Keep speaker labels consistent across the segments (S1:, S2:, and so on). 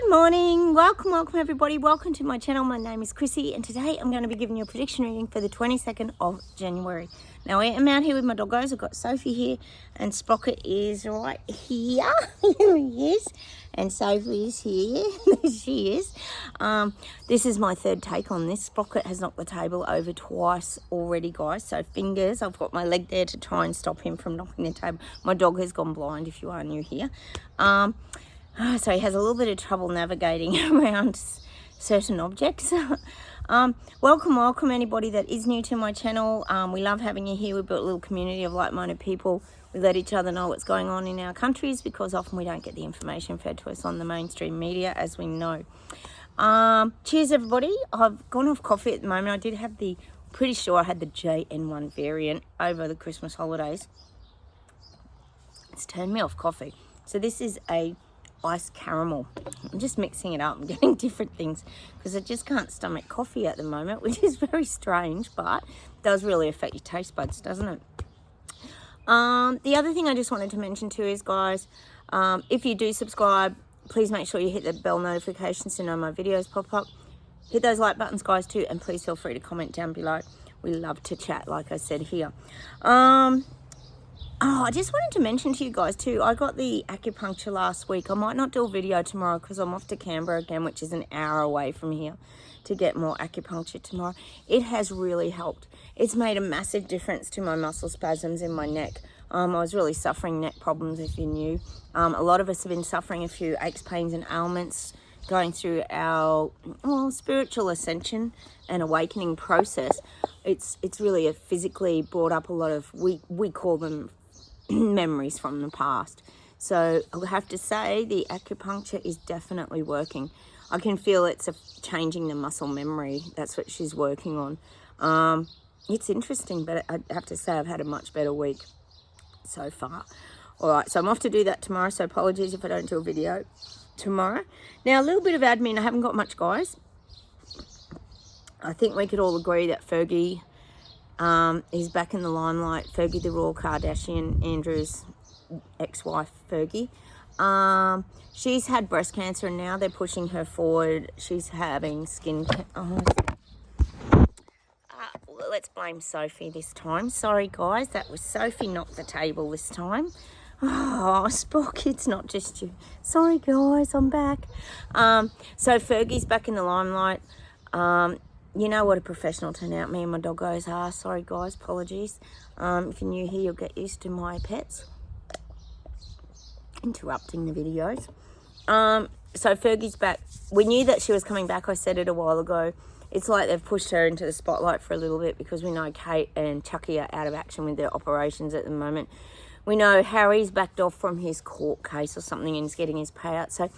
S1: Good morning, welcome everybody, welcome to my channel. My name is Chrissy and today I'm going to be giving you a prediction reading for the 22nd of January. Now I am out here with my doggos. I've got Sophie here and Sprocket is right here. Here he is. And Sophie is here. There she is. This is my third take on this. Sprocket has knocked the table over twice already, guys. So fingers, I've got my leg there to try and stop him from knocking the table. My dog has gone blind if you are new here. So he has a little bit of trouble navigating around certain objects. Welcome anybody that is new to my channel. We love having you here. We've built a little community of like-minded people. We let each other know what's going on in our countries because often we don't get the information fed to us on the mainstream media, as we know. Cheers everybody. I've gone off coffee at the moment. I did have pretty sure I had the JN1 variant over the Christmas holidays. It's turned me off coffee. So this is a iced caramel. I'm just mixing it up. I'm getting different things because I just can't stomach coffee at the moment, which is very strange, but it does really affect your taste buds, doesn't it? The other thing I just wanted to mention too is, guys, if you do subscribe, please make sure you hit the bell notifications to know my videos pop up. Hit those like buttons, guys, too, and please feel free to comment down below. We love to chat, like I said here. I just wanted to mention to you guys too, I got the acupuncture last week. I might not do a video tomorrow because I'm off to Canberra again, which is an hour away from here, to get more acupuncture tomorrow. It has really helped. It's made a massive difference to my muscle spasms in my neck. I was really suffering neck problems, if you knew. A lot of us have been suffering a few aches, pains and ailments going through our spiritual ascension and awakening process. It's really physically brought up a lot of, we call them memories from the past. So I have to say the acupuncture is definitely working. I can feel it's changing the muscle memory. That's what she's working on. It's interesting, but I have to say I've had a much better week so far. All right, so I'm off to do that tomorrow, so apologies if I don't do a video tomorrow. Now, a little bit of admin. I haven't got much, guys. I think we could all agree that Fergie is back in the limelight. Fergie, the Royal Kardashian, Andrew's ex-wife, Fergie. She's had breast cancer and now they're pushing her forward. She's having skin let's blame Sophie this time. Sorry, guys. That was Sophie knocked the table this time. Oh, Spock, it's not just you. Sorry, guys. I'm back. So Fergie's back in the limelight. You know what a professional turnout me and my doggos are. Sorry, guys. Apologies. If you're new here, you'll get used to my pets interrupting the videos. So Fergie's back. We knew that she was coming back. I said it a while ago. It's like they've pushed her into the spotlight for a little bit because we know Kate and Chucky are out of action with their operations at the moment. We know Harry's backed off from his court case or something and is getting his payout. So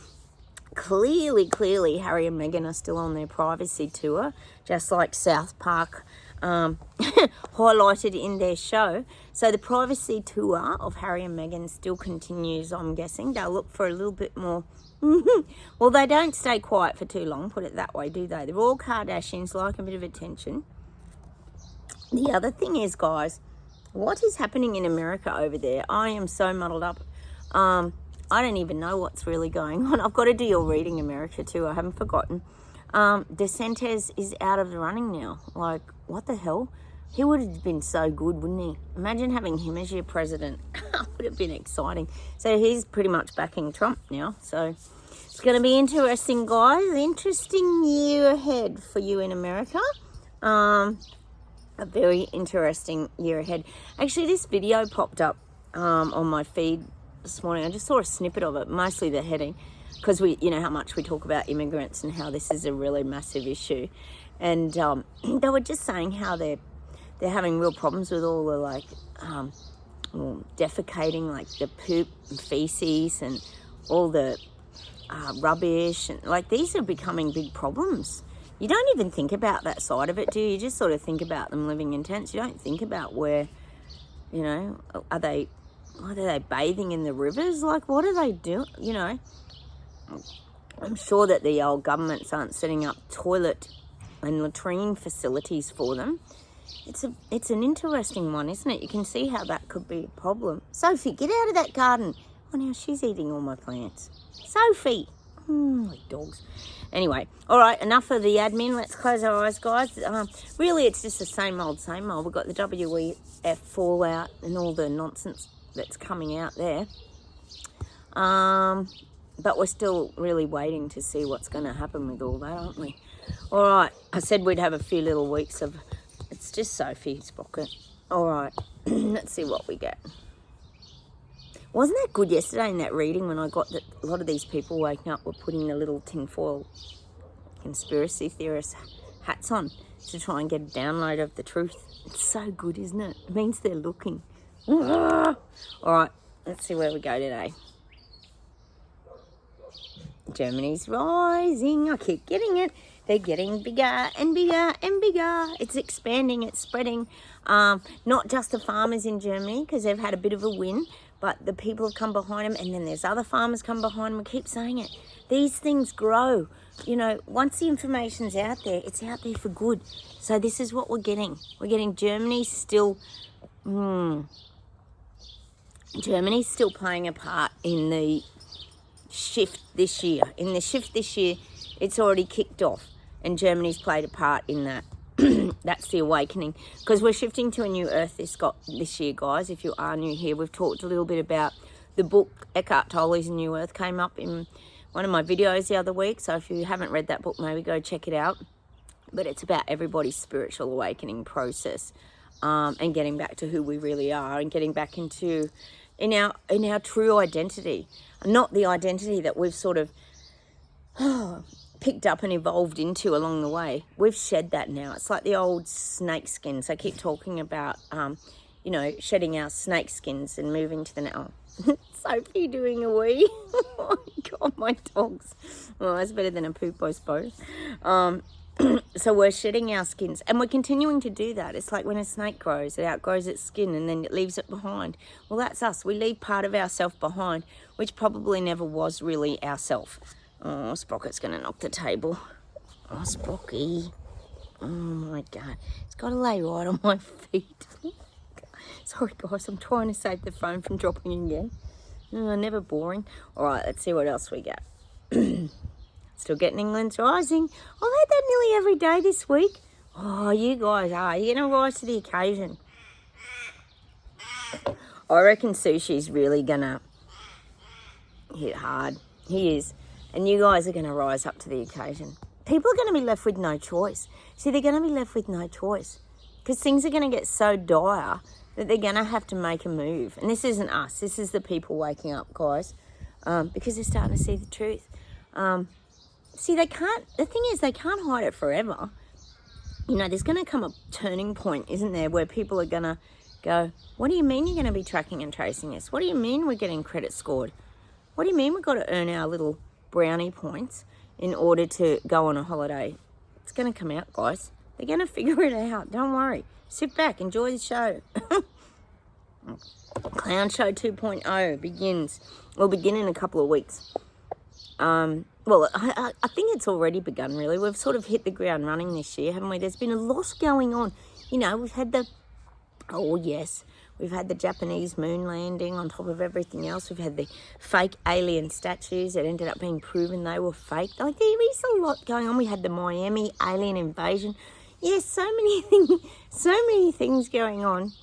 S1: clearly Harry and Meghan are still on their privacy tour, just like South Park highlighted in their show. So the privacy tour of Harry and Meghan still continues, I'm guessing. They'll look for a little bit more. Well, they don't stay quiet for too long, put it that way, do they? They're all Kardashians, like a bit of attention. The other thing is, guys, what is happening in America over there? I am so muddled up. I don't even know what's really going on. I've got to do your reading, America, too. I haven't forgotten. DeSantis is out of the running now. Like, what the hell? He would have been so good, wouldn't he? Imagine having him as your president. Would have been exciting. So he's pretty much backing Trump now. So it's going to be interesting, guys. Interesting year ahead for you in America. A very interesting year ahead. Actually, this video popped up on my feed this morning. I just saw a snippet of it, mostly the heading, because you know how much we talk about immigrants and how this is a really massive issue. And they were just saying how they're having real problems with all the defecating, like the poop and feces and all the rubbish, and like these are becoming big problems. You don't even think about that side of it, do you? You just sort of think about them living in tents. You don't think about where, you know, are they bathing in the rivers? Like, what are they doing? You know, I'm sure that the old governments aren't setting up toilet and latrine facilities for them. It's an interesting one, isn't it? You can see how that could be a problem. Sophie, get out of that garden. Oh, now she's eating all my plants. Sophie. Like dogs. Anyway, all right, enough of the admin. Let's close our eyes, guys. Really, it's just the same old, same old. We've got the WEF fallout and all the nonsense that's coming out there. But we're still really waiting to see what's going to happen with all that, aren't we? All right, I said we'd have a few little weeks of... It's just Sophie's pocket. All right, let's see what we get. Wasn't that good yesterday in that reading when I got that a lot of these people waking up were putting the little tinfoil conspiracy theorist hats on to try and get a download of the truth? It's so good, isn't it? It means they're looking. All right, let's see where we go today. Germany's rising. I keep getting it. They're getting bigger and bigger and bigger. It's expanding, it's spreading. Not just the farmers in Germany, because they've had a bit of a win, but the people have come behind them, and then there's other farmers come behind them. We keep saying it. These things grow. You know, once the information's out there, it's out there for good. So this is what we're getting. We're getting Germany still... Germany's still playing a part in the shift this year. In the shift this year, it's already kicked off, and Germany's played a part in that. That's the awakening, because we're shifting to a new earth this year, guys. If you are new here, we've talked a little bit about the book Eckhart Tolle's New Earth. Came up in one of my videos the other week, so if you haven't read that book, maybe go check it out. But it's about everybody's spiritual awakening process, and getting back to who we really are, and getting back into in our true identity, not the identity that we've sort of picked up and evolved into along the way. We've shed that now. It's like the old snake skins. I keep talking about, you know, shedding our snake skins and moving to the now. Sophie doing a wee. Oh my God, my dogs. Well, that's better than a poop, I suppose. So we're shedding our skins, and we're continuing to do that. It's like when a snake grows, it outgrows its skin and then it leaves it behind. Well, that's us. We leave part of ourself behind, which probably never was really ourself. Oh, Sprocket's going to knock the table. Oh, Sprocky. Oh, my God. It's got to lay right on my feet. Sorry, guys. I'm trying to save the phone from dropping again. Oh, never boring. All right, let's see what else we get. Still getting England's rising. I've had that nearly every day this week. Oh, you guys are. You're going to rise to the occasion. I reckon Sushi's really going to hit hard. He is. And you guys are going to rise up to the occasion. People are going to be left with no choice. See, they're going to be left with no choice, because things are going to get so dire that they're going to have to make a move. And this isn't us. This is the people waking up, guys, because they're starting to see the truth. See, the thing is, they can't hide it forever. You know, there's going to come a turning point, isn't there, where people are going to go, what do you mean you're going to be tracking and tracing us? What do you mean we're getting credit scored? What do you mean we've got to earn our little brownie points in order to go on a holiday? It's going to come out, guys. They're going to figure it out. Don't worry. Sit back. Enjoy the show. Clown Show 2.0 will begin in a couple of weeks. Well, I think it's already begun, really. We've sort of hit the ground running this year, haven't we? There's been a lot going on. You know, we've had we've had the Japanese moon landing on top of everything else. We've had the fake alien statues that ended up being proven they were fake. Like, there is a lot going on. We had the Miami alien invasion. Yes, so many things going on.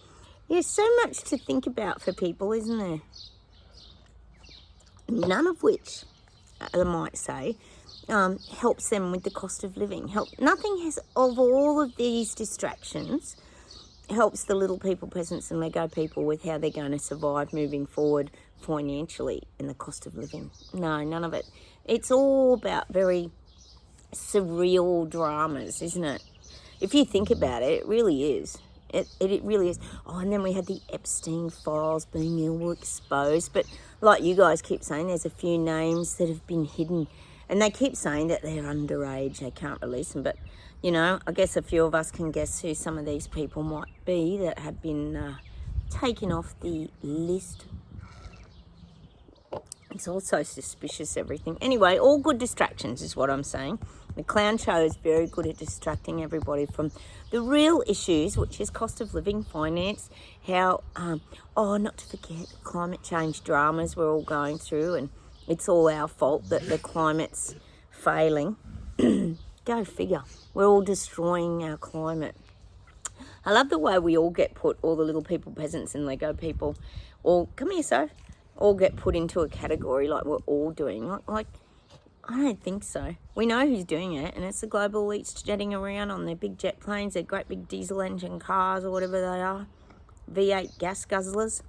S1: There's so much to think about for people, isn't there? None of which, I might say, helps them with the cost of living. Nothing has, of all of these distractions, helps the little people, peasants and Lego people with how they're going to survive moving forward financially in the cost of living. No, none of it. It's all about very surreal dramas, isn't it? If you think about it, it really is. It really is. Oh, and then we had the Epstein files being all exposed. But like you guys keep saying, there's a few names that have been hidden. And they keep saying that they're underage, they can't release them. But, you know, I guess a few of us can guess who some of these people might be that have been taken off the list. It's also suspicious, everything. Anyway, all good distractions is what I'm saying. The Clown Show is very good at distracting everybody from the real issues, which is cost of living, finance, how, not to forget, climate change dramas we're all going through, and it's all our fault that the climate's failing. Go figure. We're all destroying our climate. I love the way we all get put, all the little people, peasants and Lego people, all, come here, Soph, all get put into a category like we're all doing. Like, I don't think so. We know who's doing it, and it's the global elites jetting around on their big jet planes, their great big diesel engine cars or whatever they are, V8 gas guzzlers.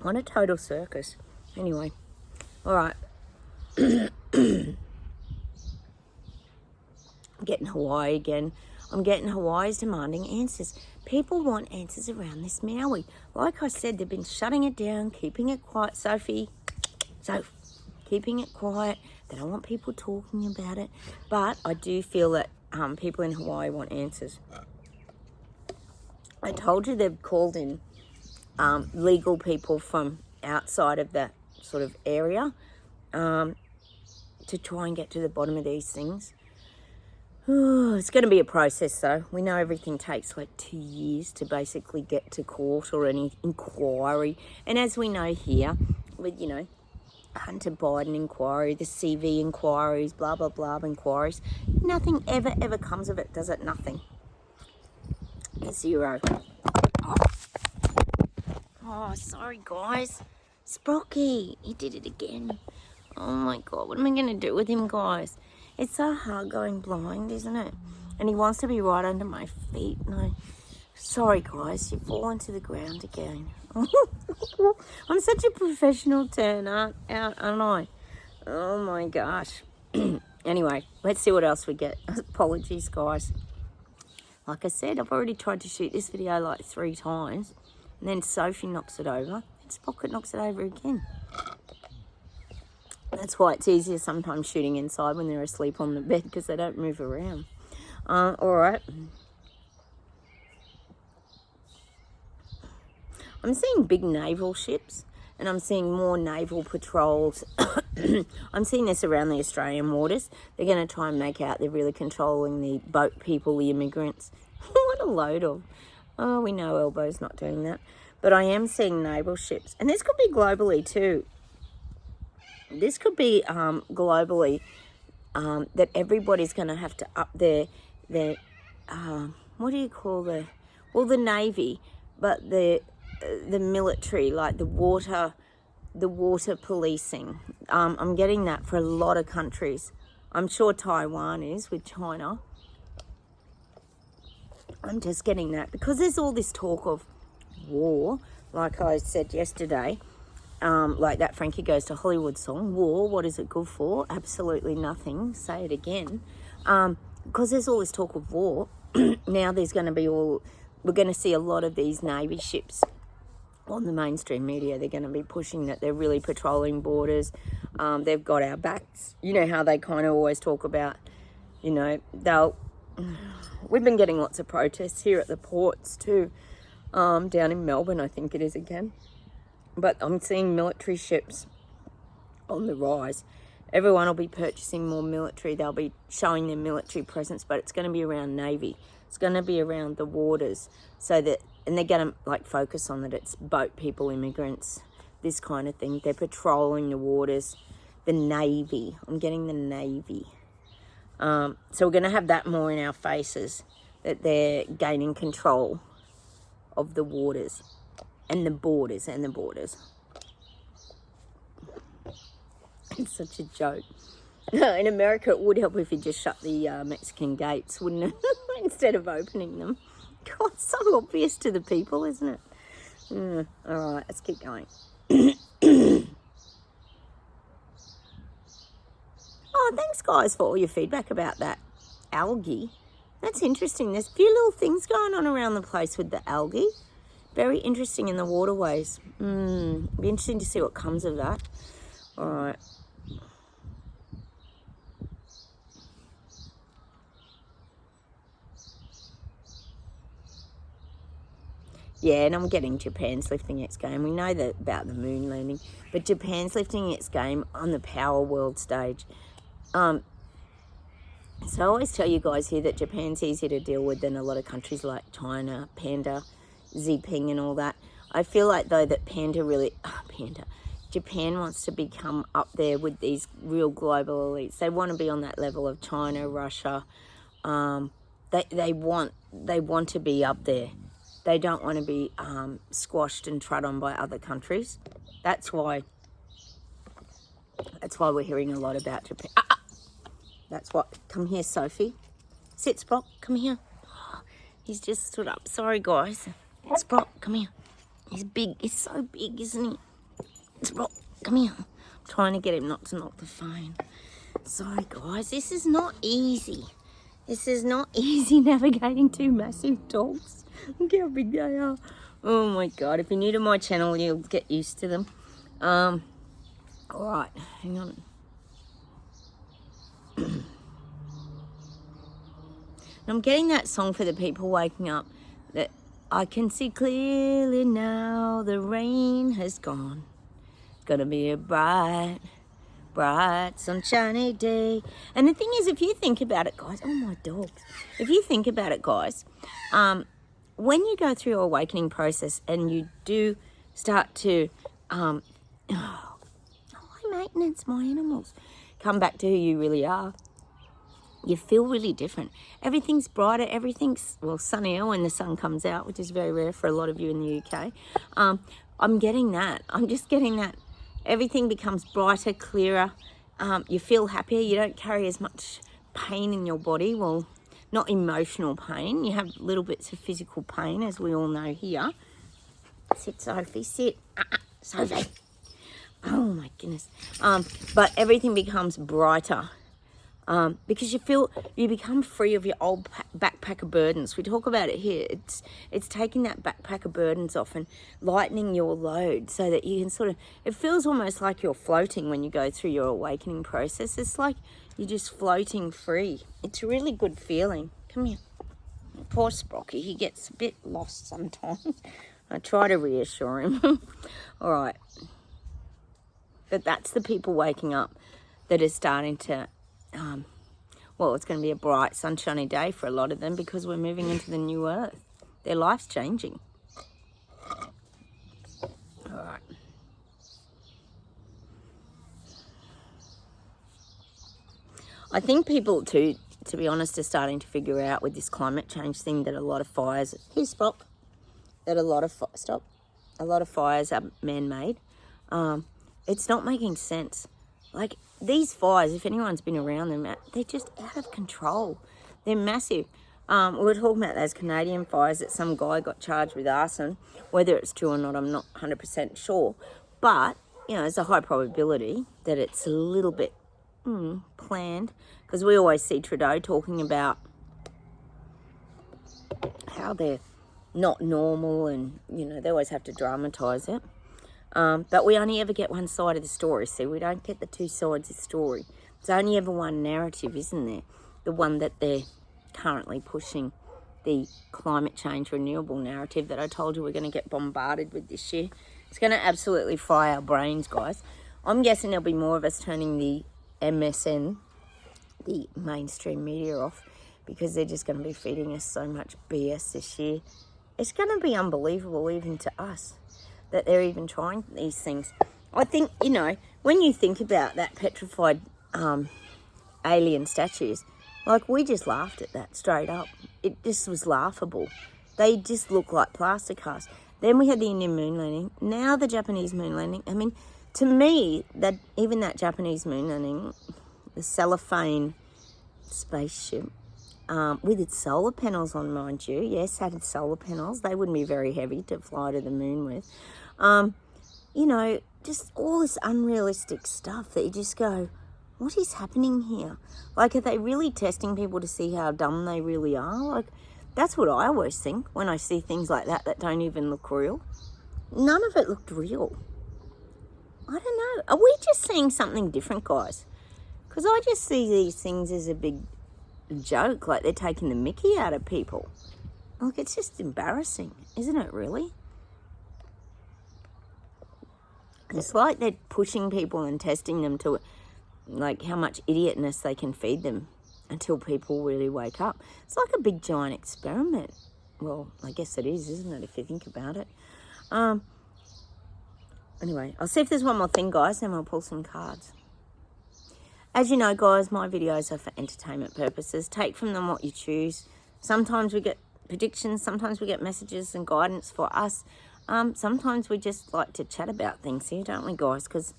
S1: What a total circus. Anyway, all right. I'm getting Hawaii again. I'm getting Hawaii's demanding answers. People want answers around this Maui. Like I said, they've been shutting it down, keeping it quiet. Sophie, keeping it quiet. They don't want people talking about it. But I do feel that people in Hawaii want answers. I told you they've called in legal people from outside of that sort of area to try and get to the bottom of these things. It's going to be a process, though. We know everything takes like 2 years to basically get to court or any inquiry. And as we know here, with, Hunter Biden inquiry, the CV inquiries, blah, blah, blah inquiries, nothing ever comes of it, does it? Nothing. Zero. Oh, sorry, guys. Sprocky, he did it again. Oh, my God. What am I going to do with him, guys? It's so hard going blind, isn't it? And he wants to be right under my feet. No, sorry, guys. You've fallen to the ground again. I'm such a professional turner out, aren't I? Oh, my gosh. Anyway, let's see what else we get. Apologies, guys. Like I said, I've already tried to shoot this video like 3 times. And then Sophie knocks it over. And Sprocket knocks it over again. That's why it's easier sometimes shooting inside when they're asleep on the bed, because they don't move around. All right. I'm seeing big naval ships, and I'm seeing more naval patrols. I'm seeing this around the Australian waters. They're going to try and make out they're really controlling the boat people, the immigrants. What a load of... Oh, we know Elbow's not doing that. But I am seeing naval ships. And this could be globally too. This could be globally that everybody's going to have to up their what do you call the Navy, but the military, like the water policing. I'm getting that for a lot of countries. I'm sure Taiwan is with China. I'm just getting that because there's all this talk of war, like I said yesterday. Like that Frankie Goes to Hollywood song, war, what is it good for? Absolutely nothing. Say it again. Because there's all this talk of war. Now there's going to be we're going to see a lot of these Navy ships on the mainstream media. They're going to be pushing that they're really patrolling borders. They've got our backs. You know how they kind of always talk about, we've been getting lots of protests here at the ports too, down in Melbourne, I think it is again. But I'm seeing military ships on the rise. Everyone will be purchasing more military. They'll be showing their military presence, but it's going to be around Navy. It's going to be around the waters. And they're going to focus on that. It's boat people, immigrants, this kind of thing. They're patrolling the waters. The Navy. I'm getting the Navy. So we're going to have that more in our faces, that they're gaining control of the waters. And the borders. It's such a joke. In America, it would help if you just shut the Mexican gates, wouldn't it? Instead of opening them. God, it's so obvious to the people, isn't it? All right, let's keep going. Oh, thanks, guys, for all your feedback about that algae. That's interesting. There's a few little things going on around the place with the algae. Very interesting in the waterways. Be interesting to see what comes of that. All right. Yeah, and I'm getting Japan's lifting its game. We know that about the moon landing, but Japan's lifting its game on the power world stage. So I always tell you guys here that Japan's easier to deal with than a lot of countries like China, Panda, Xi Jinping and all that. I feel like, though, that Japan wants to become up there with these real global elites. They want to be on that level of China, Russia. They want to be up there. They don't want to be squashed and trod on by other countries. That's why we're hearing a lot about Japan. That's what. Come here, Sophie. Sit, Spock. Come here. Oh, he's just stood up. Sorry, guys. Spock, come here. He's big. He's so big, isn't he? Spock, come here. I'm trying to get him not to knock the phone. Sorry, guys. This is not easy. This is not easy navigating two massive dogs. Look how big they are. Oh, my God. If you're new to my channel, you'll get used to them. All right. Hang on. I'm getting that song for the people waking up, that I can see clearly now the rain has gone. It's gonna be a bright, sunshiny day. And the thing is, if you think about it, guys, oh my dogs. If you think about it, guys, when you go through your awakening process and you do start to, high maintenance, my animals, come back to who you really are, you feel really different. Everything's brighter, everything's, well, sunnier when the sun comes out, which is very rare for a lot of you in the UK. I'm getting that. I'm just getting that. Everything becomes brighter, clearer. You feel happier. You don't carry as much pain in your body. Well, not emotional pain. You have little bits of physical pain, as we all know here. Sit, Sophie, sit. Sophie. Oh, my goodness. But everything becomes brighter. Because you become free of your old backpack of burdens. We talk about it here. It's taking that backpack of burdens off and lightening your load so that you can it feels almost like you're floating when you go through your awakening process. It's like you're just floating free. It's a really good feeling. Come here. Poor Sprocky, he gets a bit lost sometimes. I try to reassure him. All right. But that's the people waking up that are starting to... well, it's going to be a bright, sunshiny day for a lot of them because we're moving into the new earth. Their life's changing. All right. I think people, too, to be honest, are starting to figure out with this climate change thing that a lot of fires... Here's Spock. That a lot of... Stop. A lot of fires are man-made. It's not making sense. Like, these fires, if anyone's been around them, they're just out of control. They're massive. We were talking about those Canadian fires that some guy got charged with arson. Whether it's true or not, I'm not 100% sure. But, there's a high probability that it's a little bit planned. Because we always see Trudeau talking about how they're not normal and, they always have to dramatise it. But we only ever get one side of the story. See, we don't get the two sides of the story. There's only ever one narrative, isn't there? The one that they're currently pushing, the climate change renewable narrative that I told you we're going to get bombarded with this year. It's going to absolutely fry our brains, guys. I'm guessing there'll be more of us turning the MSN, the mainstream media, off because they're just going to be feeding us so much BS this year. It's going to be unbelievable even to us that they're even trying these things. I think, when you think about that petrified alien statues, like, we just laughed at that straight up. It just was laughable. They just look like plastic casts. Then we had the Indian moon landing. Now the Japanese moon landing. I mean, to me, even that Japanese moon landing, the cellophane spaceship, with its solar panels on, mind you. Yes, had its solar panels. They wouldn't be very heavy to fly to the moon with. Just all this unrealistic stuff that you just go, what is happening here? Like, are they really testing people to see how dumb they really are? Like, that's what I always think when I see things like that don't even look real. None of it looked real. I don't know. Are we just seeing something different, guys? Because I just see these things as a big joke, like they're taking the mickey out of people. Like, it's just embarrassing, isn't it, really? It's like they're pushing people and testing them to, like, how much idiotness they can feed them until people really wake up. It's like a big giant experiment. Well, I guess it is, isn't it, if you think about it? Anyway, I'll see if there's one more thing, guys, then we'll pull some cards. As you know, guys, my videos are for entertainment purposes. Take from them what you choose. Sometimes we get predictions, sometimes we get messages and guidance for us. Sometimes we just like to chat about things here, don't we, guys? Because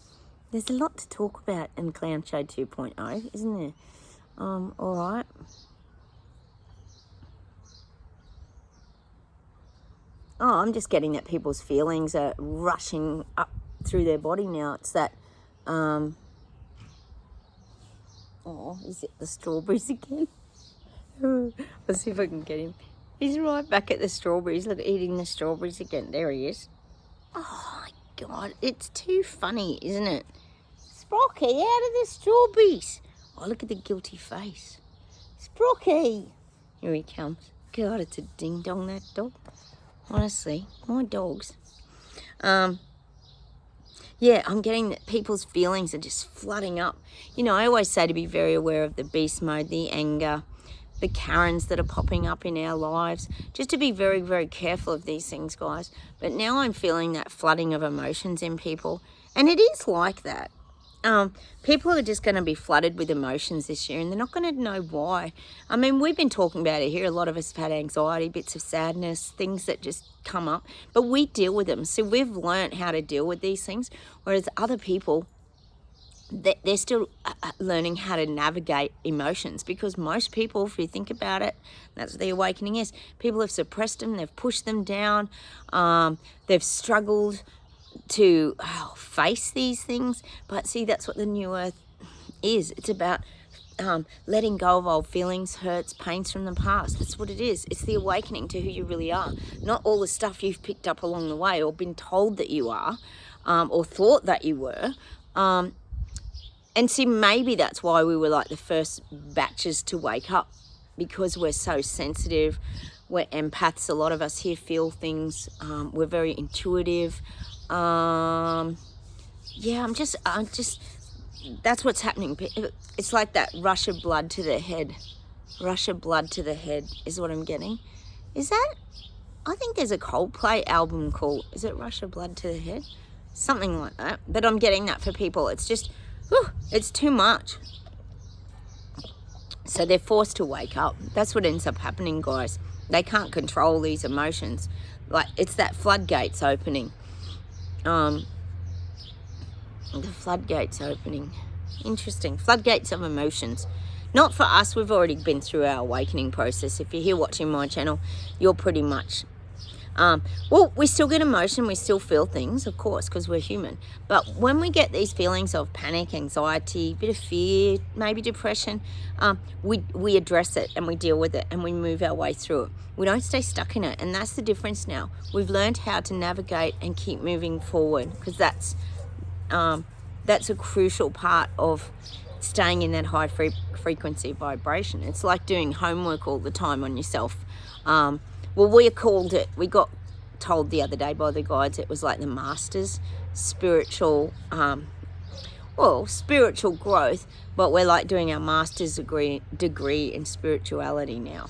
S1: there's a lot to talk about in Clown Show 2.0, isn't there? All right. Oh, I'm just getting that people's feelings are rushing up through their body now. It's that, oh, is it the strawberries again? Let's see if I can get him. He's right back at the strawberries. Look, eating the strawberries again. There he is. Oh, my God. It's too funny, isn't it? Sprocky, out of the strawberries. Oh, look at the guilty face. Sprocky. Here he comes. God, it's a ding-dong, that dog. Honestly, my dogs. Yeah, I'm getting that people's feelings are just flooding up. You know, I always say to be very aware of the beast mode, the anger, the Karens that are popping up in our lives, just to be very, very careful of these things, guys. But now I'm feeling that flooding of emotions in people, and it is like that. People are just going to be flooded with emotions this year, and they're not going to know why. I mean, we've been talking about it here. A lot of us have had anxiety, bits of sadness, things that just come up, but we deal with them. So we've learned how to deal with these things, whereas other people, they're still learning how to navigate emotions, because most people, if you think about it, that's what the awakening is. People have suppressed them, they've pushed them down, they've struggled to face these things. But see, that's what the new earth is. It's about letting go of old feelings, hurts, pains from the past. That's what it is. It's the awakening to who you really are, not all the stuff you've picked up along the way or been told that you are, or thought that you were. And see, maybe that's why we were like the first batches to wake up, because we're so sensitive. We're empaths. A lot of us here feel things. We're very intuitive. Yeah, I'm just, that's what's happening. It's like that rush of blood to the head. Rush of blood to the head is what I'm getting. Is that, I think there's a Coldplay album called, is it Rush of Blood to the Head? Something like that. But I'm getting that for people. It's just, it's too much. So they're forced to wake up. That's what ends up happening, guys. They can't control these emotions. Like, it's that floodgates opening. The floodgates opening. Interesting. Floodgates of emotions. Not for us. We've already been through our awakening process. If you're here watching my channel, you're pretty much... well, we still get emotion, we still feel things, of course, because we're human. But when we get these feelings of panic, anxiety, bit of fear, maybe depression, we address it and we deal with it and we move our way through it. We don't stay stuck in it, and that's the difference now. We've learned how to navigate and keep moving forward, because that's a crucial part of staying in that high frequency vibration. It's like doing homework all the time on yourself. Well, we got told the other day by the guides, it was like the master's spiritual growth, but we're like doing our master's degree in spirituality now,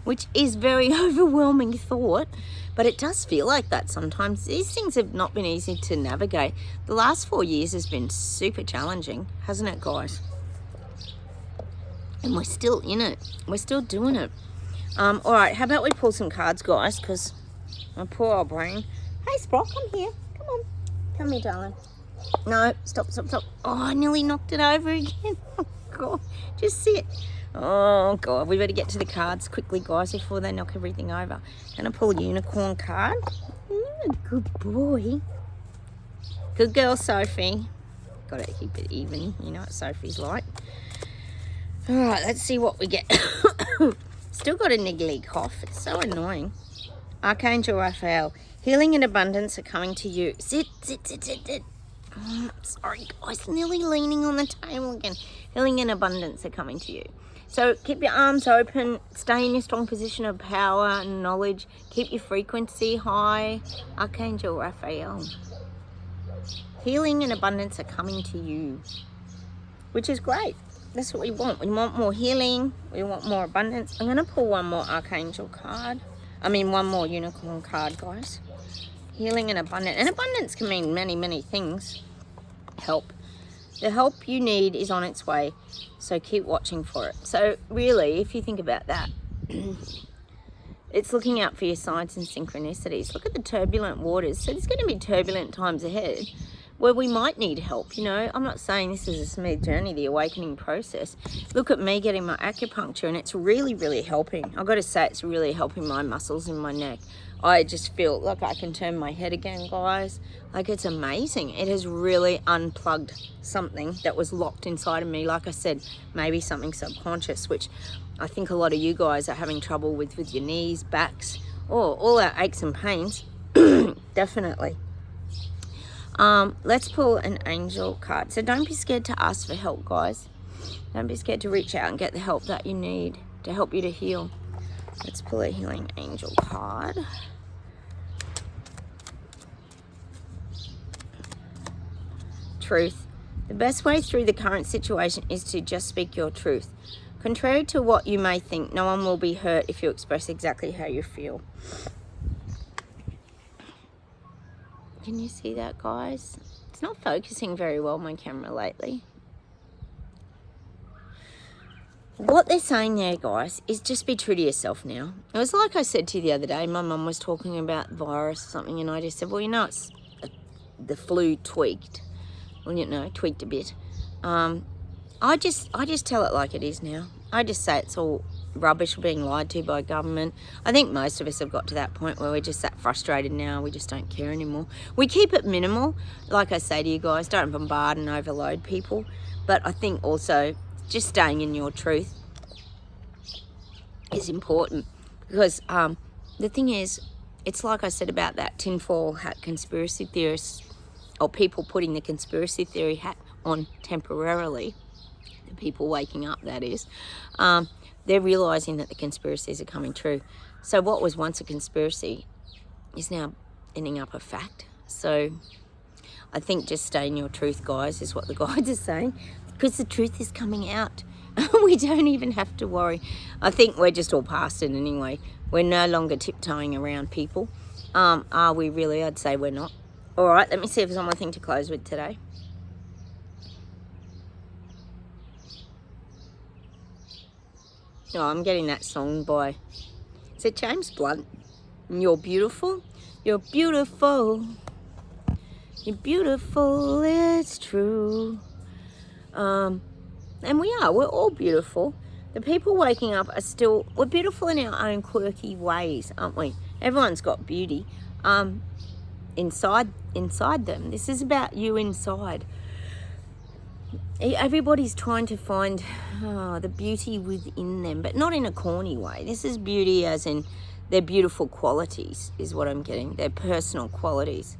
S1: which is very overwhelming thought, but it does feel like that sometimes. These things have not been easy to navigate. The last 4 years has been super challenging, hasn't it, guys? And we're still in it. We're still doing it. All right, how about we pull some cards, guys, because my poor old brain. Hey, Sprock, I'm here. Come on. Come here, darling. No, stop. Oh, I nearly knocked it over again. Oh, God. Just sit. Oh, God. We better get to the cards quickly, guys, before they knock everything over. Gonna pull a unicorn card. Good boy. Good girl, Sophie. Gotta keep it even. You know what Sophie's like. All right, let's see what we get. Still got a niggly cough. It's so annoying. Archangel Raphael. Healing and abundance are coming to you. Sit. Oh, sorry, guys. Nearly leaning on the table again. Healing and abundance are coming to you. So keep your arms open. Stay in your strong position of power and knowledge. Keep your frequency high. Archangel Raphael. Healing and abundance are coming to you, which is great. That's what we want. We want more healing. We want more abundance. I'm going to pull one more Archangel card. One more Unicorn card, guys. Healing and abundance. And abundance can mean many, many things. Help. The help you need is on its way. So keep watching for it. So really, if you think about that, it's looking out for your signs and synchronicities. Look at the turbulent waters. So there's going to be turbulent times ahead where we might need help. You know, I'm not saying this is a smooth journey, the awakening process. Look at me getting my acupuncture, and it's really, really helping. I've got to say, it's really helping my muscles in my neck. I just feel like I can turn my head again, guys. Like, it's amazing. It has really unplugged something that was locked inside of me. Like I said, maybe something subconscious, which I think a lot of you guys are having trouble with your knees, backs, or all our aches and pains. Definitely. Let's pull an angel card. So don't be scared to ask for help, guys. Don't be scared to reach out and get the help that you need to help you to heal. Let's pull a healing angel card. Truth. The best way through the current situation is to just speak your truth. Contrary to what you may think, no one will be hurt if you express exactly how you feel. Can you see that, guys? It's not focusing very well, my camera, lately. What they're saying there, guys, is just be true to yourself now. It was like I said to you the other day. My mum was talking about virus or something, and I just said, well, you know, it's the flu tweaked. Well, you know, tweaked a bit. I just tell it like it is now. I just say it's all rubbish, being lied to by government. I think most of us have got to that point where we're just that frustrated now, we just don't care anymore. We keep it minimal. Like I say to you guys, don't bombard and overload people. But I think also just staying in your truth is important, because the thing is, it's like I said about that tinfoil hat conspiracy theorists, or people putting the conspiracy theory hat on temporarily, the people waking up, that is, they're realising that the conspiracies are coming true. So what was once a conspiracy is now ending up a fact. So I think just stay in your truth, guys, is what the guides are saying, because the truth is coming out. We don't even have to worry. I think we're just all past it anyway. We're no longer tiptoeing around people. Are we really? I'd say we're not. All right, let me see if there's one more thing to close with today. Oh, I'm getting that song by, is it James Blunt? You're beautiful. You're beautiful. You're beautiful, it's true. And we are. We're all beautiful. The people waking up are still, we're beautiful in our own quirky ways, aren't we? Everyone's got beauty inside them. This is about you inside. Everybody's trying to find the beauty within them, but not in a corny way. This is beauty as in their beautiful qualities is what I'm getting, their personal qualities.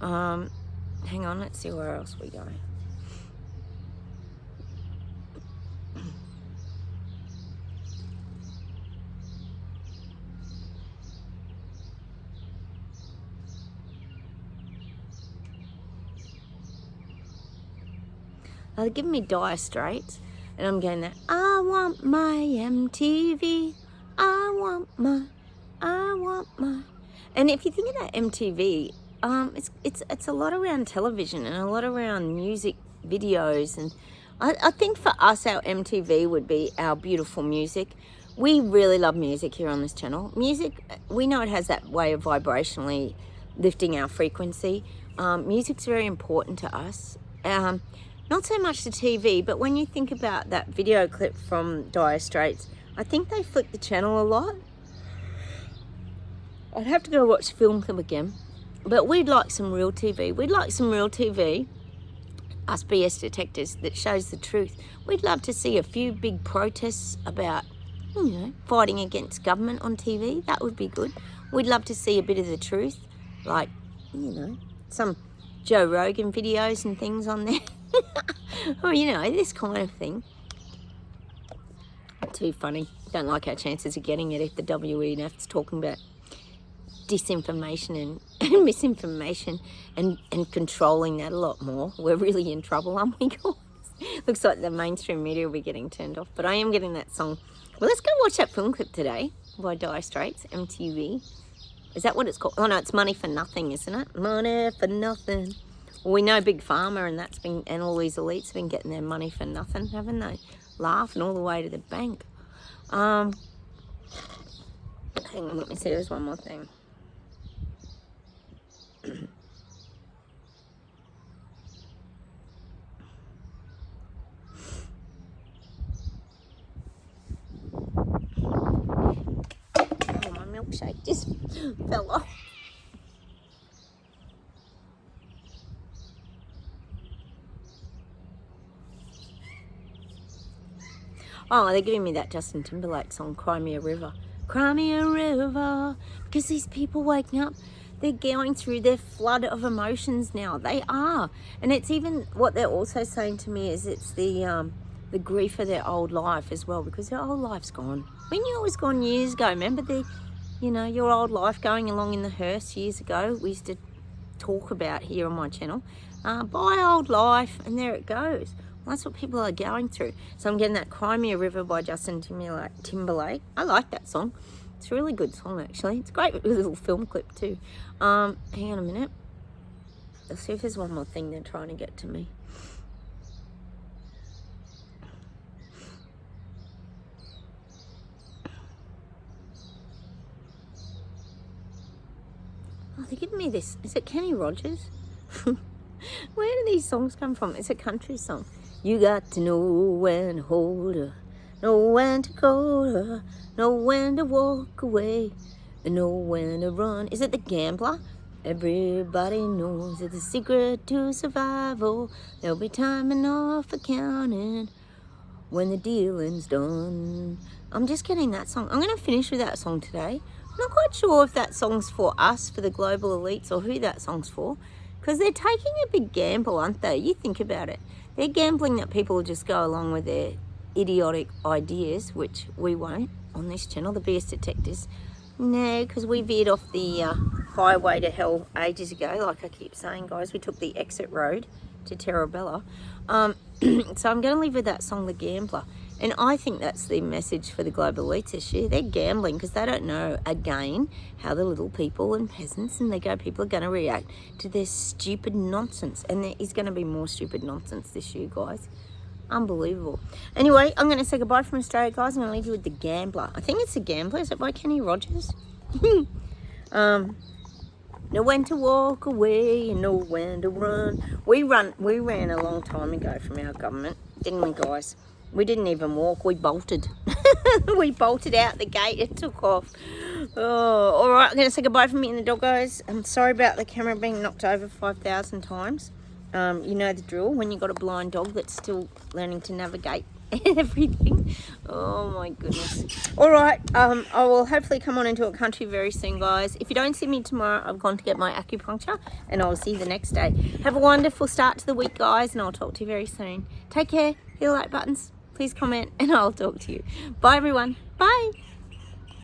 S1: Hang on, let's see where else we go. They're giving me Dire Straits, and I'm getting that, I want my MTV, I want my. And if you think about MTV, it's a lot around television and a lot around music videos, and I think for us, our MTV would be our beautiful music. We really love music here on this channel. Music, we know it has that way of vibrationally lifting our frequency. Music's very important to us. Not so much the TV, but when you think about that video clip from Dire Straits, I think they flick the channel a lot. I'd have to go watch the film clip again. But we'd like some real TV. We'd like some real TV, us BS detectors, that shows the truth. We'd love to see a few big protests about, you know, fighting against government on TV. That would be good. We'd love to see a bit of the truth, like, you know, some Joe Rogan videos and things on there. Or, you know, this kind of thing. Too funny. Don't like our chances of getting it if the WEF's talking about disinformation and misinformation and controlling that a lot more. We're really in trouble, aren't we, guys? Looks like the mainstream media will be getting turned off, but I am getting that song. Well, let's go watch that film clip today by Dire Straits, MTV. Is that what it's called? Oh no, it's Money for Nothing, isn't it? Money for nothing. Well, we know Big Pharma and all these elites have been getting their money for nothing, haven't they? Laughing all the way to the bank. Hang on, let me see. There's one more thing. Oh, my milkshake just fell off. Oh, they're giving me that Justin Timberlake song, Cry Me a River. Cry me a river. Because these people waking up, they're going through their flood of emotions now. They are. And it's even, what they're also saying to me is it's the grief of their old life as well, because their old life's gone. When you was gone years ago, remember your old life going along in the hearse years ago? We used to talk about here on my channel. Bye old life, and there it goes. Well, that's what people are going through. So I'm getting that Cry Me a River by Justin Timberlake. I like that song. It's a really good song, actually. It's a great little film clip too. Hang on a minute. Let's see if there's one more thing they're trying to get to me. Oh, they're giving me this. Is it Kenny Rogers? Where do these songs come from? It's a country song. You got to know when to hold her, know when to call her, know when to walk away, and know when to run. Is it The Gambler? Everybody knows that the secret to survival, there'll be time enough for counting when the dealing's done. I'm just getting that song. I'm going to finish with that song today. I'm not quite sure if that song's for us, for the global elites, or who that song's for, because they're taking a big gamble, aren't they? You think about it. They're gambling that people will just go along with their idiotic ideas, which we won't on this channel, the BS Detectives. No, because we veered off the highway to hell ages ago, like I keep saying, guys. We took the exit road to Terabella. So I'm going to leave with that song, The Gambler. And I think that's the message for the global elites this year. They're gambling because they don't know, again, how the little people and peasants and people are going to react to their stupid nonsense. And there is going to be more stupid nonsense this year, guys. Unbelievable. Anyway, I'm going to say goodbye from Australia, guys. I'm going to leave you with The Gambler. I think it's The Gambler. Is it by Kenny Rogers? Know when to walk away and know when to run. We ran a long time ago from our government, didn't we, guys? We didn't even walk, we bolted. We bolted out the gate, it took off. Oh, all right, I'm going to say goodbye from me and the doggos. I'm sorry about the camera being knocked over 5,000 times. You know the drill when you've got a blind dog that's still learning to navigate everything. Oh my goodness. All right, I will hopefully come on into a country very soon, guys. If you don't see me tomorrow, I've gone to get my acupuncture, and I'll see you the next day. Have a wonderful start to the week, guys, and I'll talk to you very soon. Take care. Hit the like buttons. Please comment, and I'll talk to you. Bye, everyone. Bye.